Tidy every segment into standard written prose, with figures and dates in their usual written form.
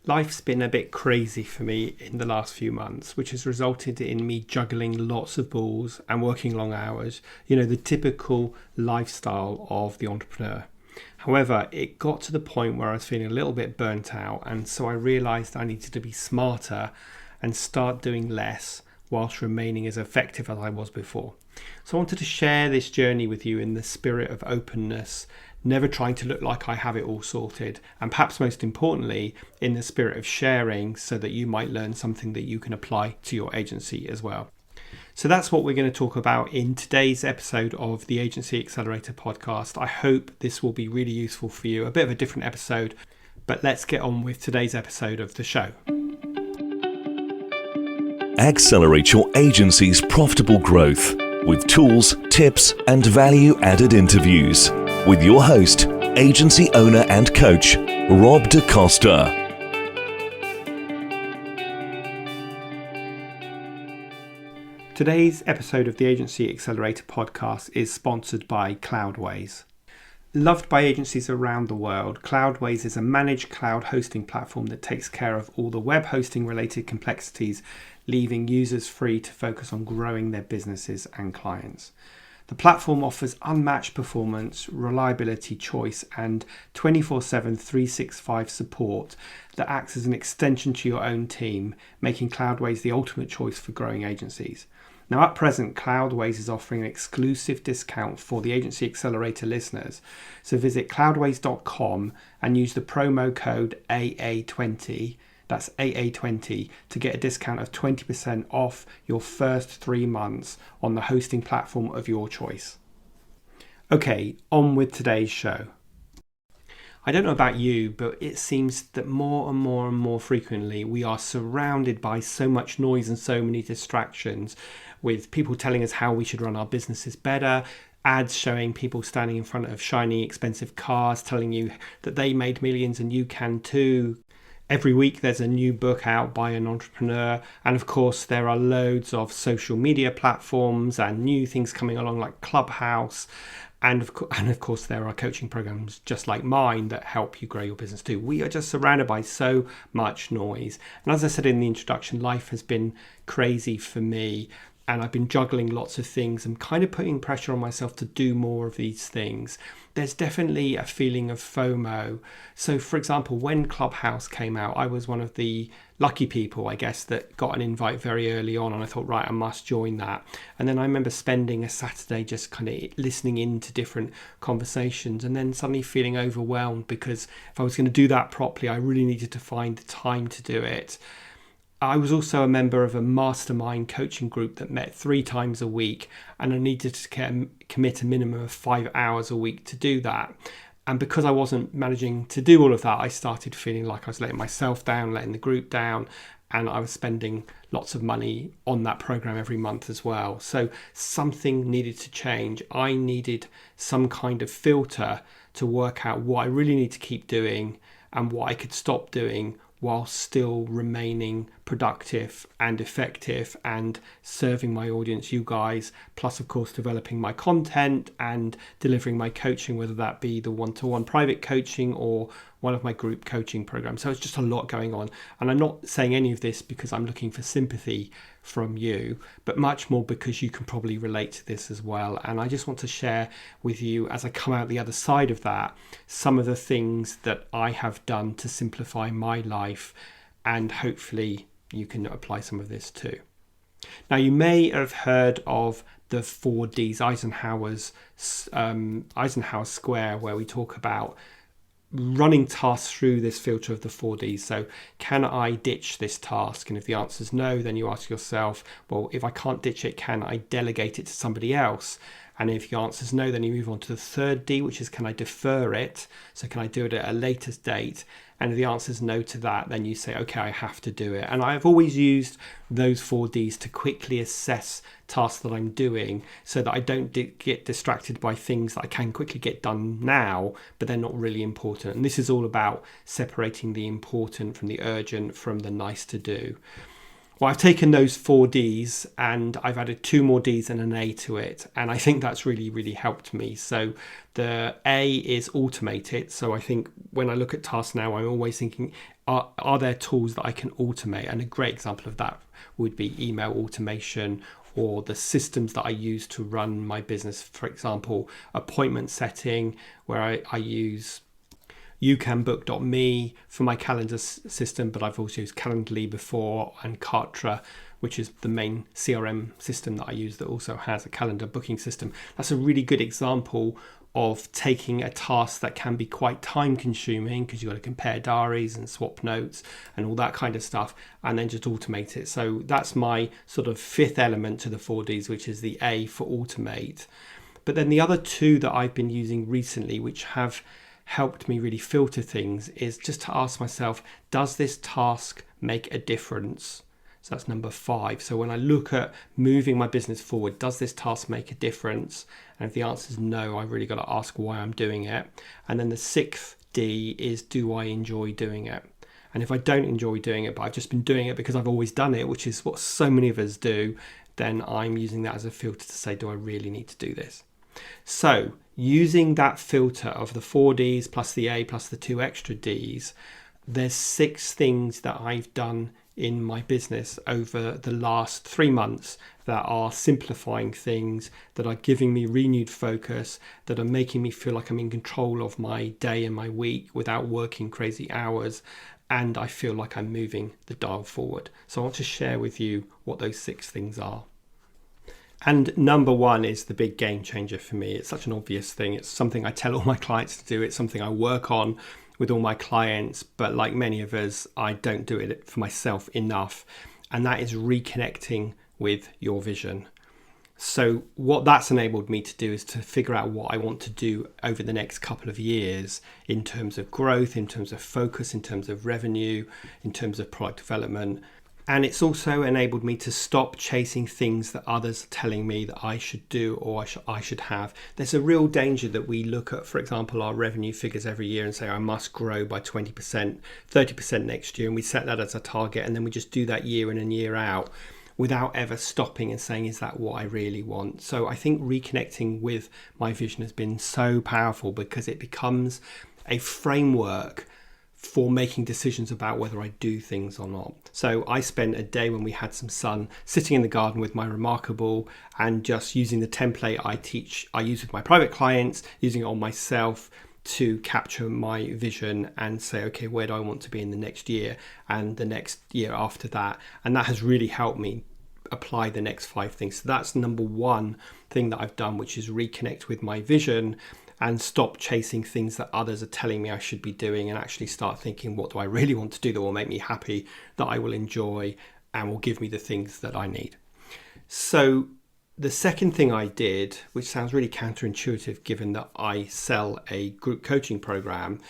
Life's been a bit crazy for me in the last few months, which has resulted in me juggling lots of balls and working long hours, the typical lifestyle of the entrepreneur. However, it got to the point where I was feeling a little bit burnt out, and so I realised I needed to be smarter and start doing less whilst remaining as effective as I was before. So I wanted to share this journey with you in the spirit of openness, never trying to look like I have it all sorted, and perhaps most importantly, in the spirit of sharing so that you might learn something that you can apply to your agency as well. So that's what we're going to talk about in today's episode of the Agency Accelerator Podcast. I hope this will be really useful for you. A bit of a different episode, but let's get on with today's episode of the show. Accelerate your agency's profitable growth with tools, tips, and value-added interviews with your host, agency owner and coach, Rob DaCosta. Today's episode of the Agency Accelerator Podcast is sponsored by Cloudways. Loved by agencies around the world, Cloudways is a managed cloud hosting platform that takes care of all the web hosting related complexities, leaving users free to focus on growing their businesses and clients. The platform offers unmatched performance, reliability, choice, and 24/7 365 support that acts as an extension to your own team, making Cloudways the ultimate choice for growing agencies. Now, at present, Cloudways is offering an exclusive discount for the Agency Accelerator listeners. So visit cloudways.com and use the promo code AA20. That's AA20 to get a discount of 20% off your first 3 months on the hosting platform of your choice. Okay, on with today's show. I don't know about you, but it seems that more and more frequently we are surrounded by so much noise and so many distractions, with people telling us how we should run our businesses better, ads showing people standing in front of shiny, expensive cars, telling you that they made millions and you can too. Every week there's a new book out by an entrepreneur, and of course there are loads of social media platforms and new things coming along like Clubhouse, and of course there are coaching programs just like mine that help you grow your business too. We are just surrounded by so much noise, and as I said in the introduction, life has been crazy for me, and I've been juggling lots of things and kind of putting pressure on myself to do more of these things. There's definitely a feeling of FOMO. So for example, when Clubhouse came out, I was one of the lucky people, I guess, that got an invite very early on, and I thought, right, I must join that. And then I remember spending a Saturday just kind of listening into different conversations, and then suddenly feeling overwhelmed because if I was going to do that properly, I really needed to find the time to do it. I was also a member of a mastermind coaching group that met 3 times a week, and I needed to commit a minimum of 5 hours a week to do that. And because I wasn't managing to do all of that, I started feeling like I was letting myself down, letting the group down, and I was spending lots of money on that program every month as well. So something needed to change. I needed some kind of filter to work out what I really need to keep doing and what I could stop doing while still remaining productive and effective and serving my audience, you guys, plus of course developing my content and delivering my coaching, whether that be the one-to-one private coaching or one of my group coaching programs. So it's just a lot going on, and I'm not saying any of this because I'm looking for sympathy from you, but much more because you can probably relate to this as well. And I just want to share with you, as I come out the other side of that, some of the things that I have done to simplify my life, and hopefully you can apply some of this too. Now, you may have heard of the 4Ds, Eisenhower's Square, where we talk about running tasks through this filter of the 4Ds. So can I ditch this task? And if the answer is no, then you ask yourself, well, if I can't ditch it, can I delegate it to somebody else? And if the answer is no, then you move on to the 3rd D, which is, can I defer it? So can I do it at a later date? And if the answer is no to that, then you say, okay, I have to do it. And I've always used those 4Ds to quickly assess tasks that I'm doing so that I don't get distracted by things that I can quickly get done now, but they're not really important. And this is all about separating the important from the urgent from the nice to do. Well, I've taken those 4 Ds and I've added 2 more Ds and an A to it. And I think that's really, really helped me. So the A is automate it. So I think when I look at tasks now, I'm always thinking, are there tools that I can automate? And a great example of that would be email automation, or the systems that I use to run my business. For example, appointment setting, where I use youcanbook.me for my calendar system, but I've also used Calendly before, and Kartra, which is the main CRM system that I use that also has a calendar booking system. That's a really good example of taking a task that can be quite time consuming, because you've got to compare diaries and swap notes and all that kind of stuff, and then just automate it. So that's my sort of 5th element to the 4 Ds, which is the A for automate. But then the other 2 that I've been using recently, which have helped me really filter things, is just to ask myself, does this task make a difference? So that's number 5. So when I look at moving my business forward, does this task make a difference? And if the answer is no, I've really got to ask why I'm doing it. And then the 6th D is, do I enjoy doing it? And if I don't enjoy doing it, but I've just been doing it because I've always done it, which is what so many of us do, then I'm using that as a filter to say, do I really need to do this? So using that filter of the 4 Ds plus the A plus the 2 extra Ds, there's 6 things that I've done in my business over the last 3 months that are simplifying things, that are giving me renewed focus, that are making me feel like I'm in control of my day and my week without working crazy hours, and I feel like I'm moving the dial forward. So I want to share with you what those 6 things are. And number 1 is the big game changer for me. It's such an obvious thing. It's something I tell all my clients to do. It's something I work on with all my clients, but like many of us, I don't do it for myself enough. And that is reconnecting with your vision. So what that's enabled me to do is to figure out what I want to do over the next couple of years in terms of growth, in terms of focus, in terms of revenue, in terms of product development. And it's also enabled me to stop chasing things that others are telling me that I should do or I should have. There's a real danger that we look at, for example, our revenue figures every year and say, I must grow by 20%, 30% next year. And we set that as a target. And then we just do that year in and year out without ever stopping and saying, is that what I really want? So I think reconnecting with my vision has been so powerful, because it becomes a framework for making decisions about whether I do things or not. So I spent a day when we had some sun sitting in the garden with my Remarkable and just using the template I use with my private clients, using it on myself to capture my vision and say, okay, where do I want to be in the next year and the next year after that? And that has really helped me apply the next 5 things. So that's number 1 thing that I've done, which is reconnect with my vision and stop chasing things that others are telling me I should be doing, and actually start thinking, what do I really want to do that will make me happy, that I will enjoy and will give me the things that I need. So the second thing I did, which sounds really counterintuitive given that I sell a group coaching program,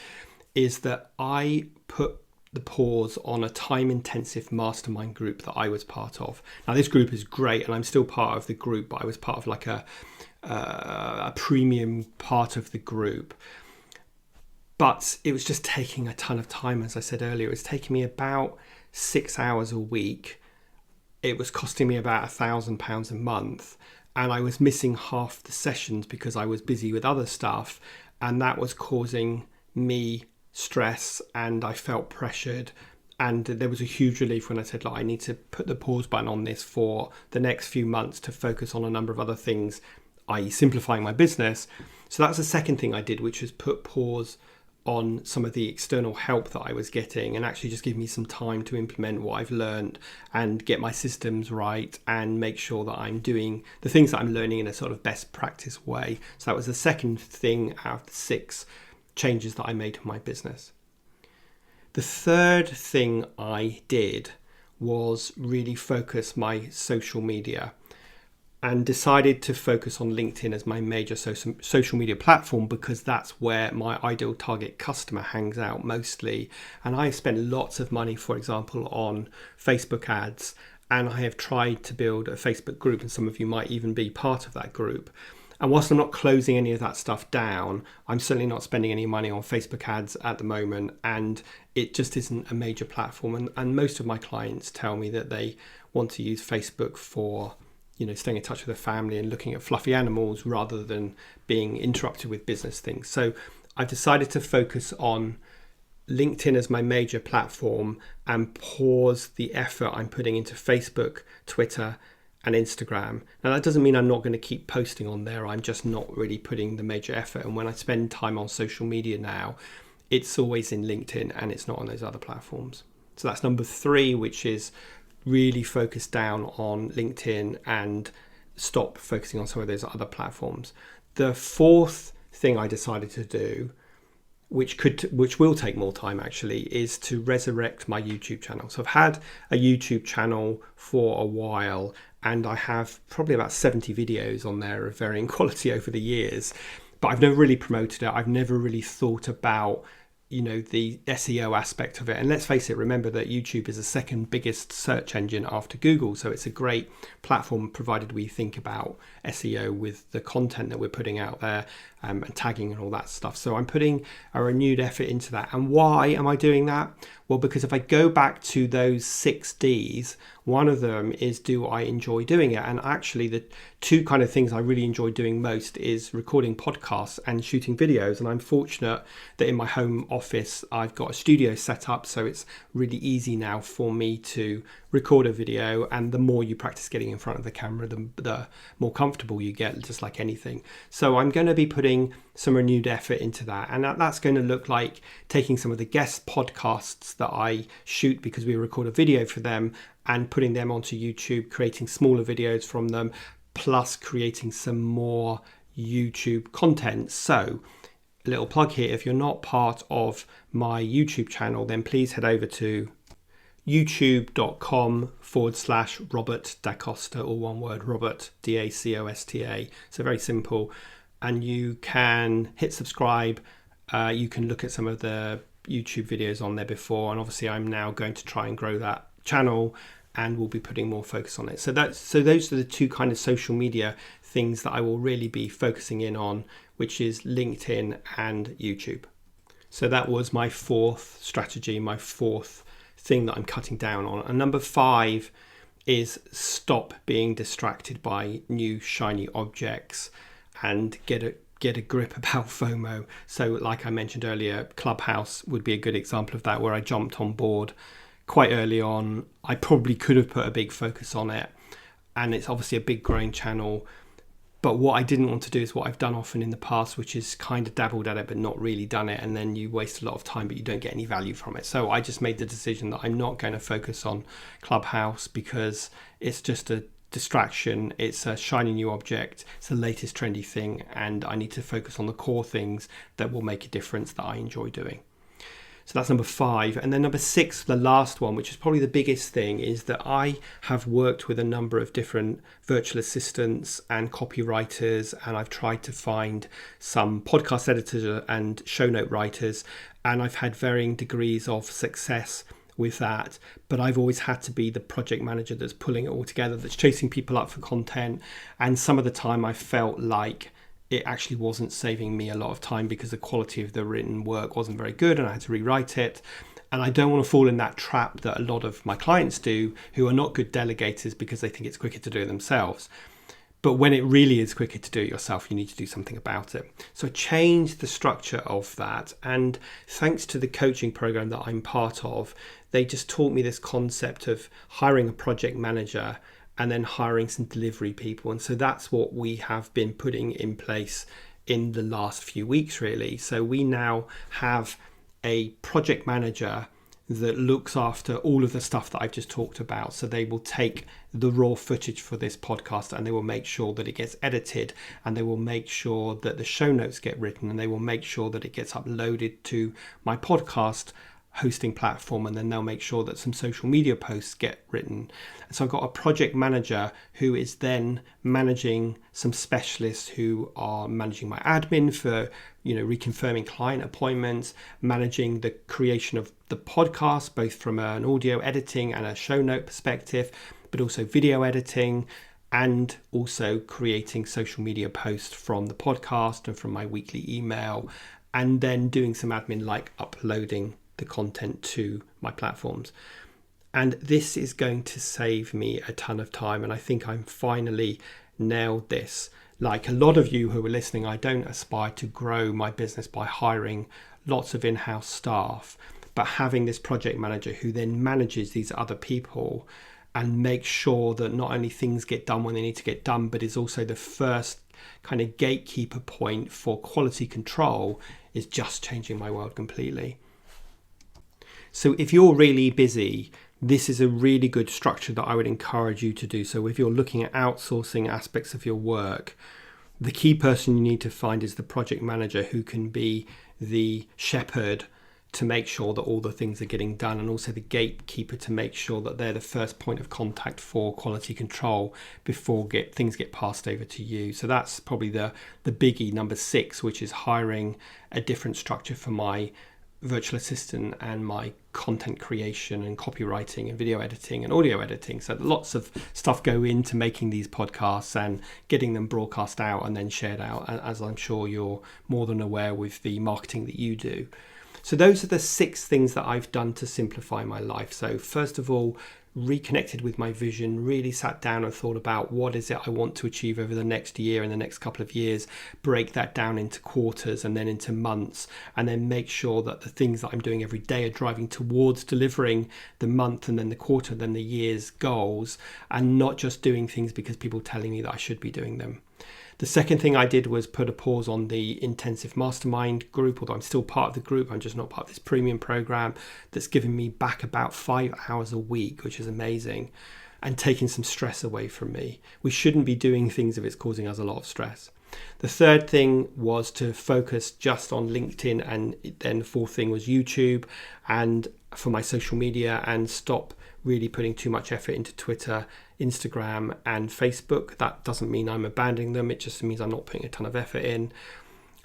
is that I put the pause on a time-intensive mastermind group that I was part of. Now, this group is great, and I'm still part of the group, but I was part of like a premium part of the group. But it was just taking a ton of time. As I said earlier, it was taking me about 6 hours a week. It was costing me about £1,000 a month. And I was missing half the sessions because I was busy with other stuff. And that was causing me stress, and I felt pressured. And there was a huge relief when I said, look, I need to put the pause button on this for the next few months to focus on a number of other things, i.e. simplifying my business. So that's the second thing I did, which was put pause on some of the external help that I was getting, and actually just give me some time to implement what I've learned and get my systems right and make sure that I'm doing the things that I'm learning in a sort of best practice way. So that was the second thing out of the 6 changes that I made to my business. The third thing I did was really focus my social media, and decided to focus on LinkedIn as my major social media platform, because that's where my ideal target customer hangs out mostly. And I have spent lots of money, for example, on Facebook ads, and I have tried to build a Facebook group, and some of you might even be part of that group. And whilst I'm not closing any of that stuff down, I'm certainly not spending any money on Facebook ads at the moment. And it just isn't a major platform. And most of my clients tell me that they want to use Facebook for, staying in touch with their family and looking at fluffy animals rather than being interrupted with business things. So I've decided to focus on LinkedIn as my major platform and pause the effort I'm putting into Facebook, Twitter, and Instagram. Now, that doesn't mean I'm not going to keep posting on there. I'm just not really putting the major effort. And when I spend time on social media now, it's always in LinkedIn and it's not on those other platforms. So that's number 3, which is really focus down on LinkedIn and stop focusing on some of those other platforms. The 4th thing I decided to do, which will take more time actually, is to resurrect my YouTube channel. So I've had a YouTube channel for a while and I have probably about 70 videos on there of varying quality over the years, but I've never really promoted it. I've never really thought about the SEO aspect of it. And let's face it, remember that YouTube is the second biggest search engine after Google. So it's a great platform provided we think about SEO with the content that we're putting out there and tagging and all that stuff. So I'm putting a renewed effort into that. And why am I doing that? Well, because if I go back to those 6 Ds, one of them is, do I enjoy doing it? And actually the 2 kind of things I really enjoy doing most is recording podcasts and shooting videos. And I'm fortunate that in my home office, I've got a studio set up. So it's really easy now for me to record a video. And the more you practice getting in front of the camera, the more comfortable you get, just like anything. So I'm going to be putting some renewed effort into that. And that's going to look like taking some of the guest podcasts that I shoot because we record a video for them and putting them onto YouTube, creating smaller videos from them, plus creating some more YouTube content. So a little plug here, if you're not part of my YouTube channel, then please head over to youtube.com/Robert Da Costa, all one word, Robert, DACOSTA. So very simple. And you can hit subscribe. You can look at some of the YouTube videos on there before. And obviously I'm now going to try and grow that channel and we'll be putting more focus on it. So those are the 2 kind of social media things that I will really be focusing in on, which is LinkedIn and YouTube. So that was my 4th strategy, my 4th thing that I'm cutting down on. And number 5 is stop being distracted by new shiny objects and get a grip about FOMO. So like I mentioned earlier, Clubhouse would be a good example of that, where I jumped on board quite early on. I probably could have put a big focus on it, and it's obviously a big growing channel. But what I didn't want to do is what I've done often in the past, which is kind of dabbled at it but not really done it, and then you waste a lot of time but you don't get any value from it. So I just made the decision that I'm not going to focus on Clubhouse because it's just a distraction. It's a shiny new object. It's the latest trendy thing, and I need to focus on the core things that will make a difference that I enjoy doing. So that's number 5. And then number 6, the last one, which is probably the biggest thing, is that I have worked with a number of different virtual assistants and copywriters, and I've tried to find some podcast editors and show note writers, and I've had varying degrees of success with that, but I've always had to be the project manager that's pulling it all together, that's chasing people up for content. And some of the time I felt like it actually wasn't saving me a lot of time because the quality of the written work wasn't very good and I had to rewrite it. And I don't want to fall in that trap that a lot of my clients do, who are not good delegators because they think it's quicker to do it themselves. But when it really is quicker to do it yourself, you need to do something about it. So I changed the structure of that. And thanks to the coaching program that I'm part of, they just taught me this concept of hiring a project manager and then hiring some delivery people. And so that's what we have been putting in place in the last few weeks, really. So we now have a project manager that looks after all of the stuff that I've just talked about. So they will take the raw footage for this podcast and they will make sure that it gets edited, and they will make sure that the show notes get written, and they will make sure that it gets uploaded to my podcast hosting platform, and then they'll make sure that some social media posts get written. And so I've got a project manager who is then managing some specialists who are managing my admin for, reconfirming client appointments, managing the creation of the podcast, both from an audio editing and a show note perspective, but also video editing, and also creating social media posts from the podcast and from my weekly email, and then doing some admin like uploading the content to my platforms. And this is going to save me a ton of time. And I think I'm finally nailed this. Like a lot of you who are listening, I don't aspire to grow my business by hiring lots of in-house staff, but having this project manager who then manages these other people and makes sure that not only things get done when they need to get done, but is also the first kind of gatekeeper point for quality control, is just changing my world completely. So if you're really busy, this is a really good structure that I would encourage you to do. So if you're looking at outsourcing aspects of your work, the key person you need to find is the project manager who can be the shepherd to make sure that all the things are getting done, and also the gatekeeper to make sure that they're the first point of contact for quality control before things get passed over to you. So that's probably the biggie, number 6, which is hiring a different structure for my virtual assistant and my content creation and copywriting and video editing and audio editing. So lots of stuff go into making these podcasts and getting them broadcast out and then shared out, as I'm sure you're more than aware with the marketing that you do. So those are the 6 things that I've done to simplify my life. So first of all, reconnected with my vision, really sat down and thought about what is it I want to achieve over the next year and the next couple of years, break that down into quarters and then into months, and then make sure that the things that I'm doing every day are driving towards delivering the month and then the quarter and then the year's goals, and not just doing things because people are telling me that I should be doing them. The second thing I did was put a pause on the intensive mastermind group, although I'm still part of the group. I'm just not part of this premium program that's giving me back about 5 hours a week, which is amazing, and taking some stress away from me. We shouldn't be doing things if it's causing us a lot of stress. The third thing was to focus just on LinkedIn, and then the fourth thing was YouTube and for my social media, and stop really putting too much effort into Twitter, Instagram and Facebook. That doesn't mean I'm abandoning them. It just means I'm not putting a ton of effort in.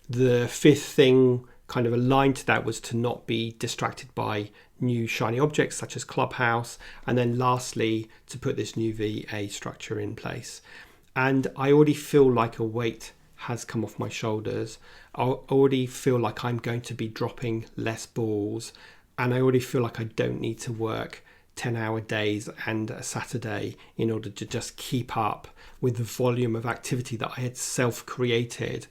The fifth thing kind of aligned to that was to not be distracted by new shiny objects such as Clubhouse. And then lastly, to put this new VA structure in place. And I already feel like a weight has come off my shoulders. I already feel like I'm going to be dropping less balls. And I already feel like I don't need to work 10-hour days and a Saturday in order to just keep up with the volume of activity that I had self-created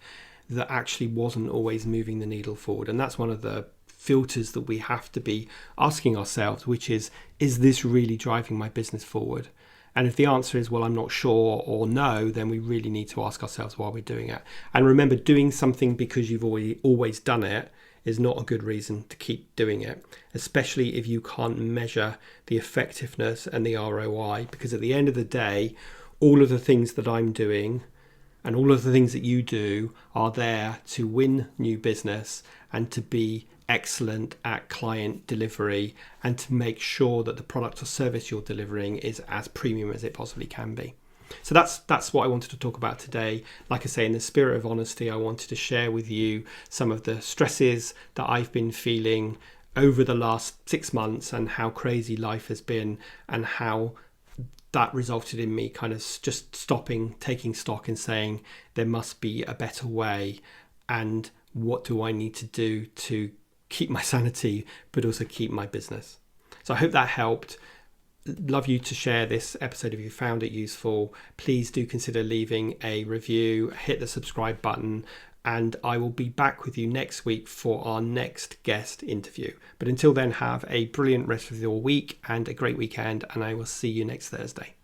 that actually wasn't always moving the needle forward. And that's one of the filters that we have to be asking ourselves, which is this really driving my business forward? And if the answer is, well, I'm not sure, or no, then we really need to ask ourselves why we're doing it. And remember, doing something because you've always done it is not a good reason to keep doing it, especially if you can't measure the effectiveness and the ROI, because at the end of the day, all of the things that I'm doing and all of the things that you do are there to win new business and to be excellent at client delivery and to make sure that the product or service you're delivering is as premium as it possibly can be. So that's what I wanted to talk about today. Like I say, in the spirit of honesty, I wanted to share with you some of the stresses that I've been feeling over the last 6 months and how crazy life has been, and how that resulted in me kind of just stopping, taking stock and saying there must be a better way, and what do I need to do to keep my sanity but also keep my business. So I hope that helped. Love you to share this episode if you found it useful. Please do consider leaving a review, hit the subscribe button, and I will be back with you next week for our next guest interview. But until then, have a brilliant rest of your week and a great weekend, and I will see you next Thursday.